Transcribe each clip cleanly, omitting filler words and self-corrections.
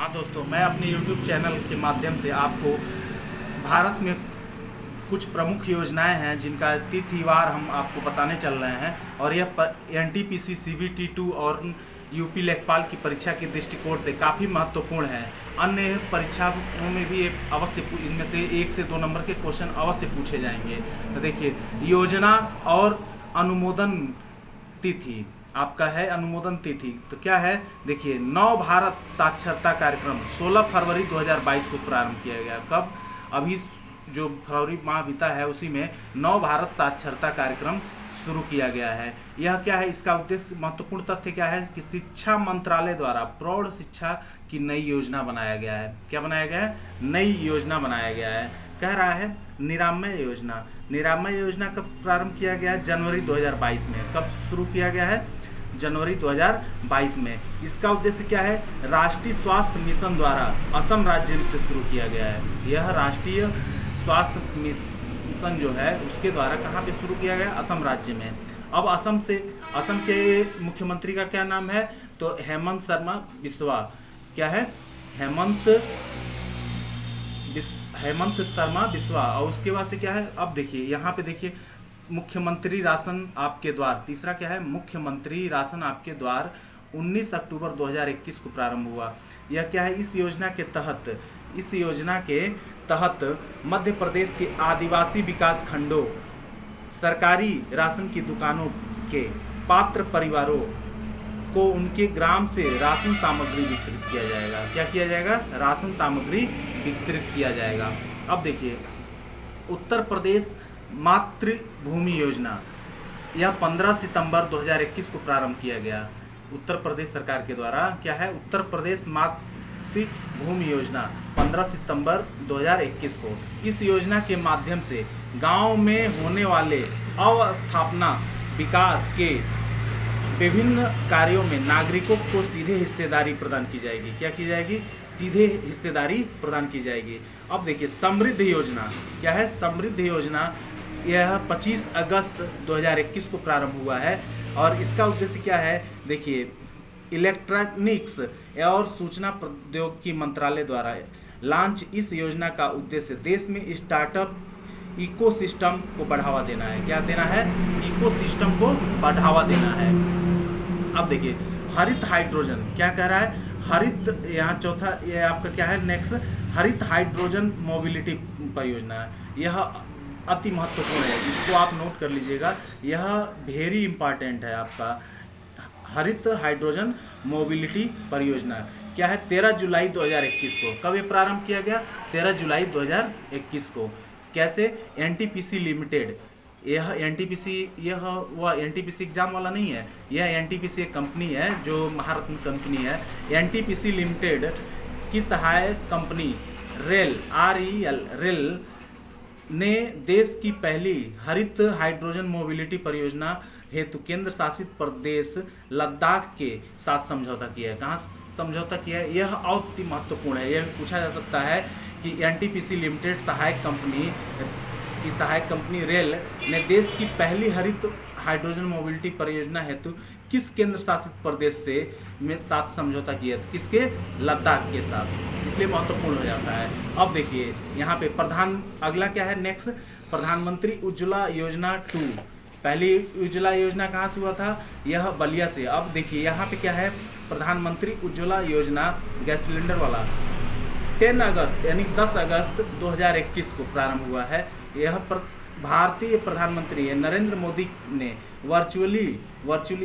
हाँ दोस्तों, मैं अपने YouTube चैनल के माध्यम से आपको भारत में कुछ प्रमुख योजनाएं हैं जिनका तिथिवार हम आपको बताने चल रहे हैं। और यह NTPC CBT2 और यूपी लेखपाल की परीक्षा के दृष्टिकोण से काफ़ी महत्वपूर्ण है। अन्य परीक्षाओं में भी अवश्य इनमें से 1 से 2 नंबर के क्वेश्चन अवश्य पूछे जाएंगे। तो देखिए, योजना और अनुमोदन तिथि आपका है। अनुमोदन तिथि तो क्या है, देखिए, नव भारत साक्षरता कार्यक्रम 16 फरवरी 2022 को प्रारंभ किया गया। कब? अभी जो फरवरी माह बीता है उसी में नव भारत साक्षरता कार्यक्रम शुरू किया गया है। यह क्या है, इसका उद्देश्य, महत्वपूर्ण तथ्य क्या है कि शिक्षा मंत्रालय द्वारा प्रौढ़ शिक्षा की नई योजना बनाया गया है। क्या बनाया गया है? नई योजना बनाया गया है। कह रहा है निरामय योजना। निरामय योजना कब प्रारंभ किया गया है? जनवरी 2022 में। कब शुरू किया गया है? जनवरी 2022 में। इसका उद्देश्य क्या है? राष्ट्रीय स्वास्थ्य मिशन द्वारा असम राज्य से शुरू किया गया है। यह राष्ट्रीय स्वास्थ्य मिशन जो है उसके द्वारा कहाँ पे शुरू किया गया? असम राज्य में। अब असम के मुख्यमंत्री का क्या नाम है? तो हेमंत शर्मा बिस्वा। क्या है? हेमंत शर्मा बिस्वा। और उसके बाद से क्या है, अब देखिए यहाँ पे देखिए, मुख्यमंत्री राशन आपके द्वार। तीसरा क्या है? मुख्यमंत्री राशन आपके द्वार 19 अक्टूबर 2021 को प्रारंभ हुआ। यह क्या है? इस योजना के तहत मध्य प्रदेश के आदिवासी विकास खंडों सरकारी राशन की दुकानों के पात्र परिवारों को उनके ग्राम से राशन सामग्री वितरित किया जाएगा। क्या किया जाएगा? राशन सामग्री वितरित किया जाएगा। अब देखिए, उत्तर प्रदेश मातृभूमि योजना, यह 15 सितंबर 2021 को प्रारंभ किया गया। उत्तर प्रदेश सरकार के द्वारा क्या है? उत्तर प्रदेश मातृभूमि योजना 15 सितंबर 2021 को। इस योजना के माध्यम से गांव में होने वाले अवस्थापना विकास के विभिन्न कार्यों में नागरिकों को सीधे हिस्सेदारी प्रदान की जाएगी। क्या की जाएगी? सीधे हिस्सेदारी प्रदान की जाएगी। अब देखिए, समृद्ध योजना क्या है? समृद्ध योजना यह 25 अगस्त 2021 को प्रारंभ हुआ है। और इसका उद्देश्य क्या है? देखिए, इलेक्ट्रॉनिक्स और सूचना प्रौद्योगिकी मंत्रालय द्वारा लॉन्च इस योजना का उद्देश्य देश में स्टार्टअप इकोसिस्टम को बढ़ावा देना है। क्या देना है? इकोसिस्टम को बढ़ावा देना है। अब देखिए, हरित हाइड्रोजन क्या कह रहा है? हरित, यहाँ चौथा ये आपका क्या है नेक्स्ट? हरित हाइड्रोजन मोबिलिटी परियोजना है। यह अति महत्वपूर्ण है, इसको आप नोट कर लीजिएगा। यह वेरी इंपॉर्टेंट है आपका। हरित हाइड्रोजन मोबिलिटी परियोजना क्या है? 13 जुलाई 2021 को। कब ये प्रारंभ किया गया? 13 जुलाई 2021 को। कैसे? NTPC limited. यह वह NTPC एग्जाम वाला नहीं है। यह NTPC एक कंपनी है जो महारत्न कंपनी है। NTPC लिमिटेड की सहायक कंपनी रेल ने देश की पहली हरित हाइड्रोजन मोबिलिटी परियोजना हेतु केंद्र शासित प्रदेश लद्दाख के साथ समझौता किया है। कहाँ समझौता किया है? यह अति महत्वपूर्ण है। यह पूछा जा सकता है कि NTPC लिमिटेड सहायक कंपनी रेल ने देश की पहली हरित हाइड्रोजन मोबिलिटी परियोजना हेतु किस केंद्र शासित प्रदेश में साथ समझौता किया था? किसके? लद्दाख के साथ। इसलिए महत्वपूर्ण हो जाता है। अब देखिए यहाँ पे अगला क्या है नेक्स्ट? प्रधानमंत्री उज्ज्वला योजना 2। पहली उज्ज्वला योजना कहाँ से हुआ था? यह बलिया से। अब देखिए यहाँ पे क्या है? प्रधानमंत्री उज्ज्वला योजना गैस सिलेंडर वाला 10 अगस्त यानी 10 अगस्त 2021 को प्रारंभ हुआ है। यह भारतीय प्रधानमंत्री नरेंद्र मोदी ने वर्चुअली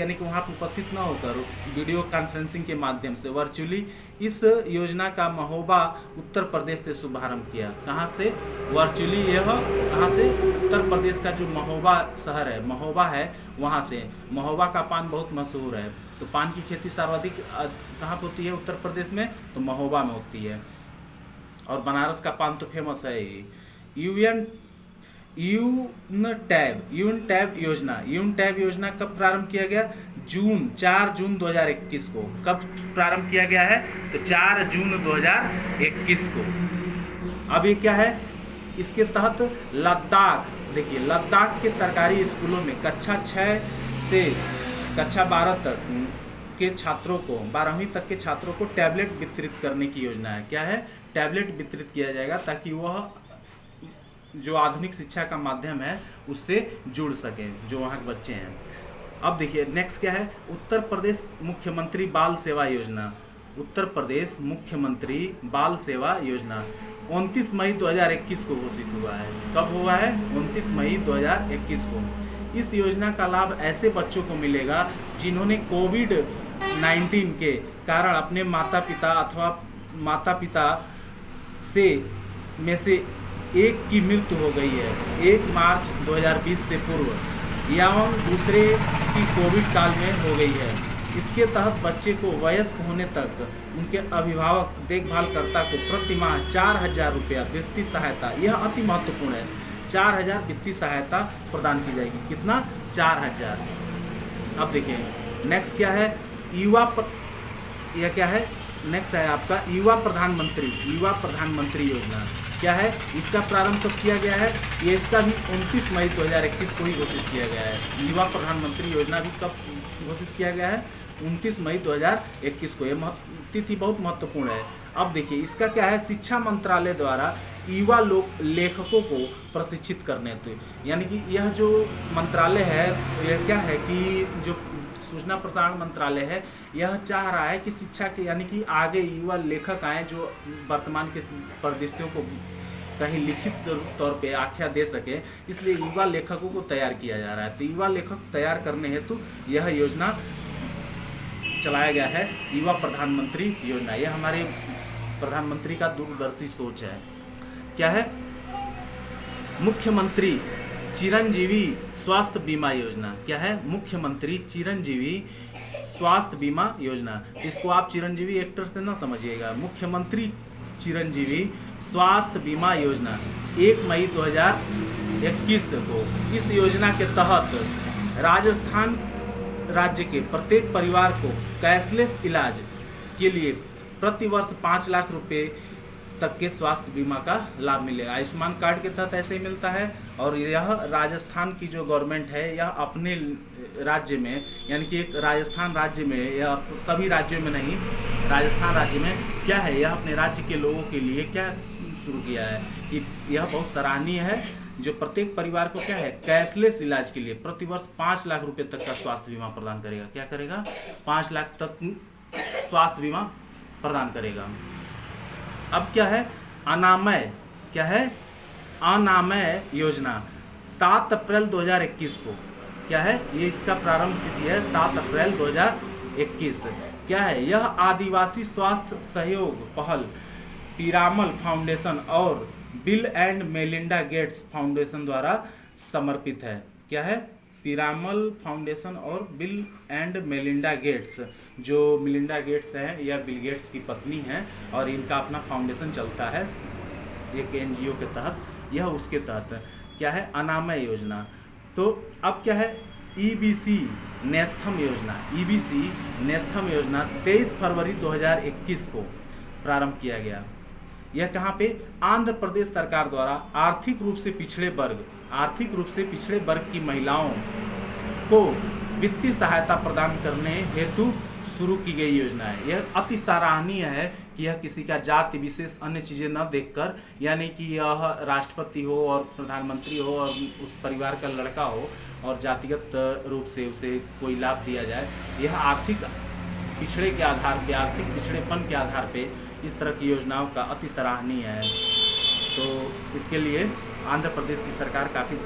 यानी कि वहाँ पर उपस्थित न होकर वीडियो कॉन्फ्रेंसिंग के माध्यम से वर्चुअली इस योजना का महोबा उत्तर प्रदेश से शुभारंभ किया। कहाँ से? वर्चुअली। यह कहाँ से? उत्तर प्रदेश का जो महोबा शहर है, महोबा है, वहाँ से। महोबा का पान बहुत मशहूर है। तो पान की खेती सर्वाधिक कहाँ पर होती है? उत्तर प्रदेश में। तो महोबा में होती है। और बनारस का पान तो फेमस है ही। यूनटैब योजना कब प्रारंभ किया गया? 4 जून 2021 को। कब प्रारंभ किया गया है? तो 4 जून 2021 को। अब ये क्या है? इसके तहत लद्दाख, देखिए, लद्दाख के सरकारी स्कूलों में कक्षा 6 से कक्षा 12 तक के छात्रों को 12वीं तक के छात्रों को टैबलेट वितरित करने की योजना है। क्या है? टैबलेट वितरित किया जाएगा ताकि वह जो आधुनिक शिक्षा का माध्यम है उससे जुड़ सके जो वहाँ के बच्चे हैं। अब देखिए नेक्स्ट क्या है, उत्तर प्रदेश मुख्यमंत्री बाल सेवा योजना। उत्तर प्रदेश मुख्यमंत्री बाल सेवा योजना 29 मई 2021 को घोषित हुआ है। कब हुआ है? 29 मई 2021 को। इस योजना का लाभ ऐसे बच्चों को मिलेगा जिन्होंने कोविड-19 के कारण अपने माता पिता में से एक की मृत्यु हो गई है 1 मार्च 2020 से पूर्व या दूसरे की कोविड काल में हो गई है। इसके तहत बच्चे को वयस्क होने तक उनके अभिभावक देखभालकर्ता को प्रति माह 4,000 रुपया वित्तीय सहायता, यह अति महत्वपूर्ण है, 4,000 वित्तीय सहायता प्रदान की जाएगी। कितना? 4,000। अब देखिए नेक्स्ट क्या है, यह क्या है? नेक्स्ट है आपका युवा प्रधानमंत्री योजना। क्या है? इसका प्रारंभ कब किया गया है? ये इसका भी 29 मई 2021 को ही घोषित किया गया है। युवा प्रधानमंत्री योजना भी कब घोषित किया गया है? 29 मई 2021 को। यह तिथि बहुत महत्वपूर्ण है। अब देखिए इसका क्या है, शिक्षा मंत्रालय द्वारा युवा लेखकों को प्रशिक्षित करने थे। यानी कि यह जो मंत्रालय है यह क्या है कि जो सूचना प्रसारण मंत्रालय है यह चाह रहा है कि शिक्षा के यानी कि आगे युवा लेखक आए जो वर्तमान के परिदृश्यों को कहीं लिखित तौर पे आख्या दे सके, इसलिए युवा लेखकों को तैयार किया जा रहा है। तो युवा लेखक तैयार करने हेतु यह योजना चलाया गया है, युवा प्रधानमंत्री योजना। यह हमारे प्रधानमंत्री का दूरदर्शी सोच है। क्या है? मुख्यमंत्री चिरंजीवी स्वास्थ्य बीमा योजना। क्या है? मुख्यमंत्री चिरंजीवी स्वास्थ्य बीमा योजना। इसको आप चिरंजीवी एक्टर से ना समझिएगा, मुख्यमंत्री चिरंजीवी स्वास्थ्य बीमा योजना 1 मई 2021 को। इस योजना के तहत राजस्थान राज्य के प्रत्येक परिवार को कैशलेस इलाज के लिए प्रति वर्ष 5 लाख रुपए तक के स्वास्थ्य बीमा का लाभ मिलेगा। आयुष्मान कार्ड के तहत ऐसे ही मिलता है। और यह राजस्थान की जो गवर्नमेंट है यह अपने राज्य में यानी कि एक राजस्थान राज्य में, यह सभी राज्यों में नहीं, राजस्थान राज्य में क्या है, यह अपने राज्य के लोगों के लिए क्या शुरू किया है कि यह बहुत सराहनीय है, जो प्रत्येक परिवार को क्या है, कैशलेस इलाज के लिए प्रति वर्ष 5 लाख रुपए तक का स्वास्थ्य बीमा प्रदान करेगा। क्या करेगा? 5 लाख तक स्वास्थ्य बीमा प्रदान करेगा। अब क्या है? अनामय। क्या है? अनामय योजना 7 अप्रैल 2021 को। क्या है? ये इसका प्रारंभ तिथि है 7 अप्रैल 2021। क्या है? यह आदिवासी स्वास्थ्य सहयोग पहल पीरामल फाउंडेशन और bill and Melinda Gates foundation द्वारा समर्पित है। क्या है? पीरामल फाउंडेशन और बिल एंड मेलिंडा गेट्स, जो मिलिंडा गेट्स हैं यह बिल गेट्स की पत्नी हैं और इनका अपना फाउंडेशन चलता है एक एनजीओ के तहत, यह उसके तहत। क्या है? अनामय योजना। तो अब क्या है? ईबीसी नेस्थम योजना। ईबीसी नेस्थम योजना 23 फरवरी 2021 को प्रारंभ किया गया। यह कहाँ पे? आंध्र प्रदेश सरकार द्वारा आर्थिक रूप से पिछड़े वर्ग की महिलाओं को वित्तीय सहायता प्रदान करने हेतु शुरू की गई योजना है। यह अति सराहनीय है कि यह किसी का जाति विशेष अन्य चीज़ें न देखकर, यानी कि यह राष्ट्रपति हो और प्रधानमंत्री हो और उस परिवार का लड़का हो और जातिगत रूप से उसे कोई लाभ दिया जाए, यह आर्थिक पिछड़े के आधार पे, आर्थिक पिछड़ेपन के आधार पे इस तरह की योजनाओं का अति सराहनीय है। तो इसके लिए आंध्र प्रदेश की सरकार काफ़ी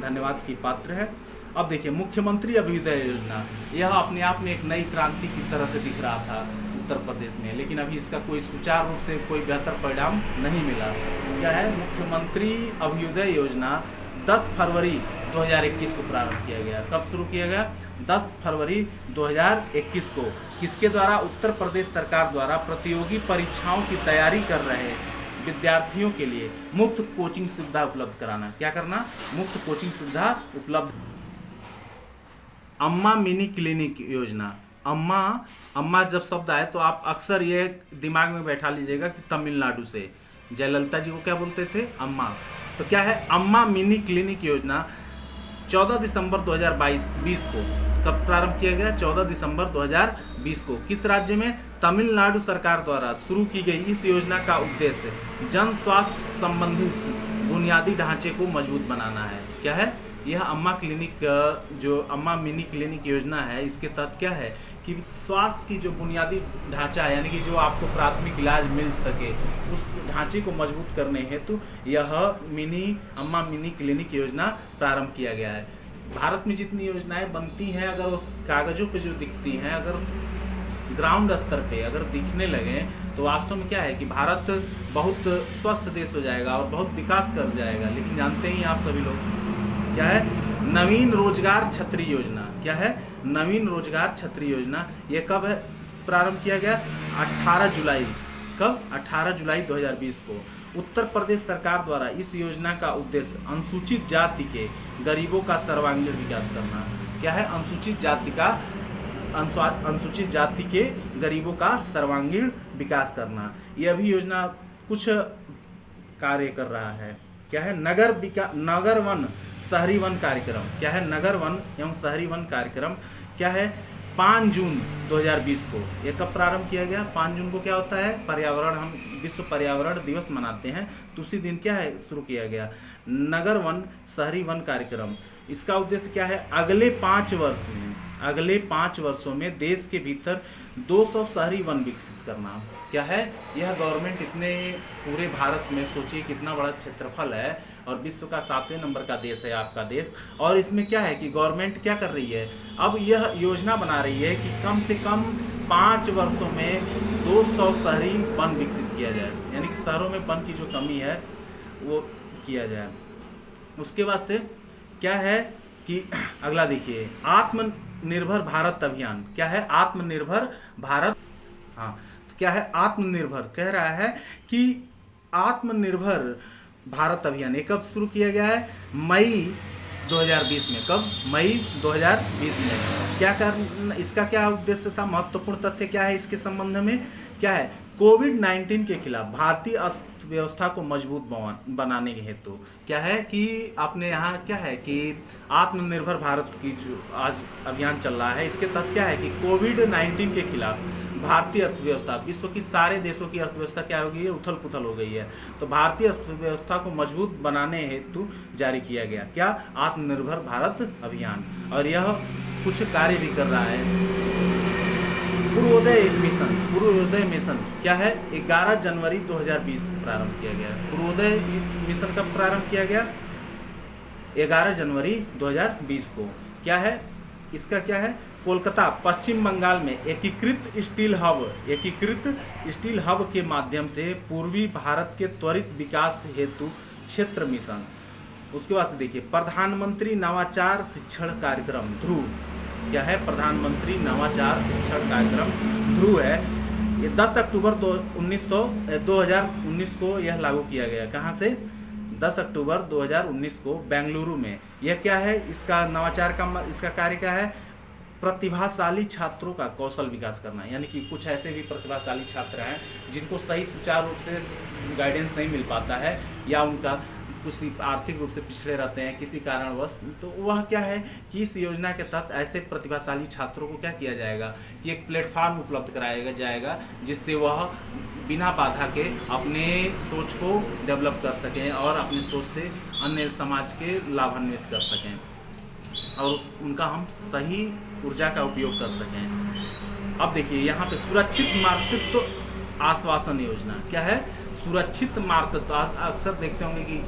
धन्यवाद की पात्र है। अब देखिए मुख्यमंत्री अभ्युदय योजना, यह अपने आप में एक नई क्रांति की तरह से दिख रहा था उत्तर प्रदेश में, लेकिन अभी इसका कोई सुचारू रूप से कोई बेहतर परिणाम नहीं मिला। क्या है? मुख्यमंत्री अभ्युदय योजना 10 फरवरी 2021 को प्रारंभ किया गया। कब शुरू किया गया? 10 फरवरी 2021 को। किसके द्वारा? उत्तर प्रदेश सरकार द्वारा प्रतियोगी परीक्षाओं की तैयारी कर रहे विद्यार्थियों के लिए मुफ्त कोचिंग सुविधा उपलब्ध कराना। क्या करना? मुफ्त कोचिंग सुविधा उपलब्ध। अम्मा मिनी क्लिनिक योजना। अम्मा जब शब्द आए तो आप अक्सर ये दिमाग में बैठा लीजिएगा कि तमिलनाडु से जयललिता जी को क्या बोलते थे? अम्मा। तो क्या है? अम्मा मिनी क्लिनिक योजना 14 दिसंबर 2020 को कब प्रारंभ किया गया? 14 दिसंबर 2020 को किस राज्य में? तमिलनाडु सरकार द्वारा शुरू की गई इस योजना का उद्देश्य जन स्वास्थ्य संबंधी बुनियादी ढांचे को मजबूत बनाना है। क्या है? यह अम्मा क्लिनिक, जो अम्मा मिनी क्लिनिक योजना है, इसके तहत क्या है कि स्वास्थ्य की जो बुनियादी ढांचा है, यानी कि जो आपको प्राथमिक इलाज मिल सके, उस ढांचे को मजबूत करने हेतु यह अम्मा मिनी क्लिनिक योजना प्रारंभ किया गया है। भारत में जितनी योजनाएं बनती हैं, अगर उस कागजों पे जो दिखती हैं, अगर ग्राउंड स्तर पे अगर दिखने लगे तो वास्तव में क्या है कि भारत बहुत स्वस्थ देश हो जाएगा और बहुत विकास कर जाएगा। लेकिन जानते ही आप सभी लोग, क्या है? नवीन रोजगार छतरी योजना। क्या है? नवीन रोजगार छतरी योजना। ये कब है प्रारंभ किया गया? 18 जुलाई। कब? 18 जुलाई 2020 को उत्तर प्रदेश सरकार द्वारा इस योजना का उद्देश्य अनुसूचित जाति के गरीबों का सर्वांगीण विकास करना। क्या है? अनुसूचित जाति के गरीबों का सर्वांगीण विकास करना। यह भी योजना कुछ कार्य कर रहा है। क्या है? नगर वन शहरी वन कार्यक्रम। क्या है? नगर वन एवं शहरी वन कार्यक्रम। क्या है? 5 जून 2020 को ये कब प्रारंभ किया गया? 5 जून को क्या होता है? पर्यावरण, हम विश्व पर्यावरण दिवस मनाते हैं, तो उसी दिन क्या है शुरू किया गया नगर वन शहरी वन कार्यक्रम। इसका उद्देश्य क्या है? अगले 5 वर्षों में देश के भीतर 200 शहरी वन विकसित करना। क्या है? यह गवर्नमेंट इतने पूरे भारत में, सोचिए कितना बड़ा क्षेत्रफल है और विश्व का 7वें नंबर का देश है आपका देश, और इसमें क्या है कि गवर्नमेंट क्या कर रही है, अब यह योजना बना रही है कि कम से कम 5 वर्षों में 200 शहरी वन विकसित किया जाए, यानी कि शहरों में वन की जो कमी है वो किया जाए। उसके बाद से क्या है कि अगला देखिए, आत्मनिर्भर भारत अभियान। क्या है? आत्मनिर्भर भारत, हाँ क्या है? आत्मनिर्भर कह रहा है कि आत्मनिर्भर भारत अभियान ये कब शुरू किया गया है? मई 2020 में। कब? मई 2020 में। क्या करना, इसका क्या उद्देश्य था? महत्वपूर्ण तथ्य क्या है इसके संबंध में? क्या है? कोविड-19 के खिलाफ भारतीय अर्थव्यवस्था को मजबूत बनाने के हेतु क्या है कि आपने यहाँ क्या है कि आत्मनिर्भर भारत की जो आज अभियान चल रहा है, इसके तहत क्या है कि कोविड-19 के खिलाफ भारतीय अर्थव्यवस्था, विश्व की सारे देशों की अर्थव्यवस्था क्या हो गई है? उथल पुथल हो गई है, तो भारतीय अर्थव्यवस्था को मजबूत बनाने हेतु जारी किया गया क्या? आत्मनिर्भर भारत अभियान। और यह कुछ कार्य भी कर रहा है। पूर्वोदय मिशन क्या है? 11 जनवरी 2020 प्रारंभ किया गया। पूर्वोदय मिशन कब प्रारंभ किया गया? 11 जनवरी 2020 को। क्या है इसका? क्या है? कोलकाता पश्चिम बंगाल में एकीकृत स्टील हब के माध्यम से पूर्वी भारत के त्वरित विकास हेतु क्षेत्र मिशन। उसके बाद से देखिए, प्रधानमंत्री नवाचार शिक्षण कार्यक्रम ध्रुव। क्या है? प्रधानमंत्री नवाचार शिक्षण कार्यक्रम ध्रुव है। ये 10 अक्टूबर 2019 को यह लागू किया गया। कहाँ से? 10 अक्टूबर 2019 को बेंगलुरु में। यह क्या है? इसका नवाचार का इसका कार्य क्या है? प्रतिभाशाली छात्रों का कौशल विकास करना, यानी कि कुछ ऐसे भी प्रतिभाशाली छात्र हैं जिनको सही सुचारू रूप से गाइडेंस नहीं मिल पाता है, या उनका कुछ आर्थिक रूप से पिछड़े रहते हैं किसी कारणवश, तो वह क्या है कि इस योजना के तहत ऐसे प्रतिभाशाली छात्रों को क्या किया जाएगा कि एक प्लेटफॉर्म उपलब्ध कराया जाएगा, जिससे वह बिना बाधा के अपने सोच को डेवलप कर सकें और अपनी सोच से अन्य समाज के लाभान्वित कर सकें और उनका हम सही ऊर्जा का उपयोग कर सकें। अब देखिए यहाँ पे सुरक्षित मातृत्व आश्वासन योजना। क्या है? सुरक्षित मातृत्व। अक्सर देखते होंगे कि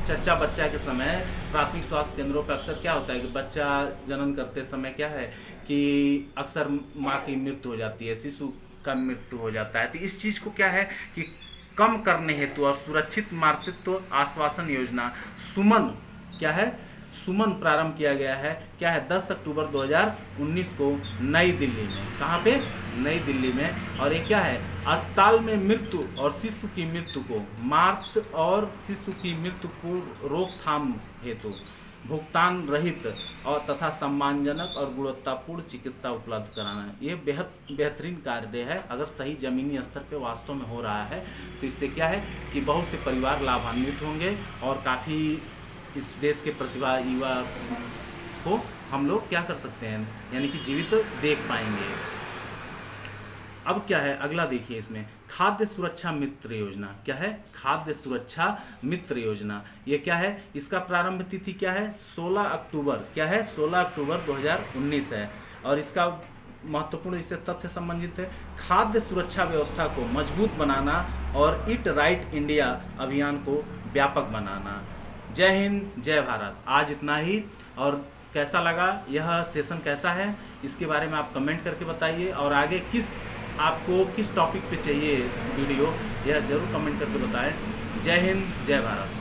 चच्चा बच्चा के समय प्राथमिक स्वास्थ्य केंद्रों पर अक्सर क्या होता है कि बच्चा जन्म करते समय क्या है कि अक्सर माँ की मृत्यु हो जाती है, शिशु का मृत्यु हो जाता है। तो इस चीज़ को क्या है कि कम करने हेतु और सुरक्षित मातृत्व आश्वासन योजना सुमन क्या है? सुमन प्रारंभ किया गया है। क्या है? 10 अक्टूबर 2019 को नई दिल्ली में। कहाँ पे? नई दिल्ली में। और ये क्या है? अस्पताल में मृत्यु और शिशु की मृत्यु को मातृ और शिशु की मृत्यु को रोकथाम हेतु भुगतान रहित और तथा सम्मानजनक और गुणवत्तापूर्ण चिकित्सा उपलब्ध कराना। ये बेहतरीन कार्य है। अगर सही जमीनी स्तर पे वास्तव में हो रहा है तो इससे क्या है कि बहुत से परिवार लाभान्वित होंगे और काफ़ी इस देश के प्रतिभा युवा को हम लोग क्या कर सकते हैं, यानी कि जीवित देख पाएंगे। अब क्या है अगला देखिए, इसमें खाद्य सुरक्षा मित्र योजना क्या है, खाद्य सुरक्षा मित्र योजना। ये क्या है, इसका प्रारंभ तिथि क्या है, 16 अक्टूबर, क्या है 16 अक्टूबर 2019 है। और इसका महत्वपूर्ण इससे तथ्य संबंधित है, खाद्य सुरक्षा व्यवस्था को मजबूत बनाना और ईट राइट इंडिया अभियान को व्यापक बनाना। जय हिंद, जय भारत। आज इतना ही। और कैसा लगा यह सेशन, कैसा है, इसके बारे में आप कमेंट करके बताइए। और आगे आपको किस टॉपिक पे चाहिए वीडियो, यह जरूर कमेंट करके बताएं। जय हिंद, जय भारत।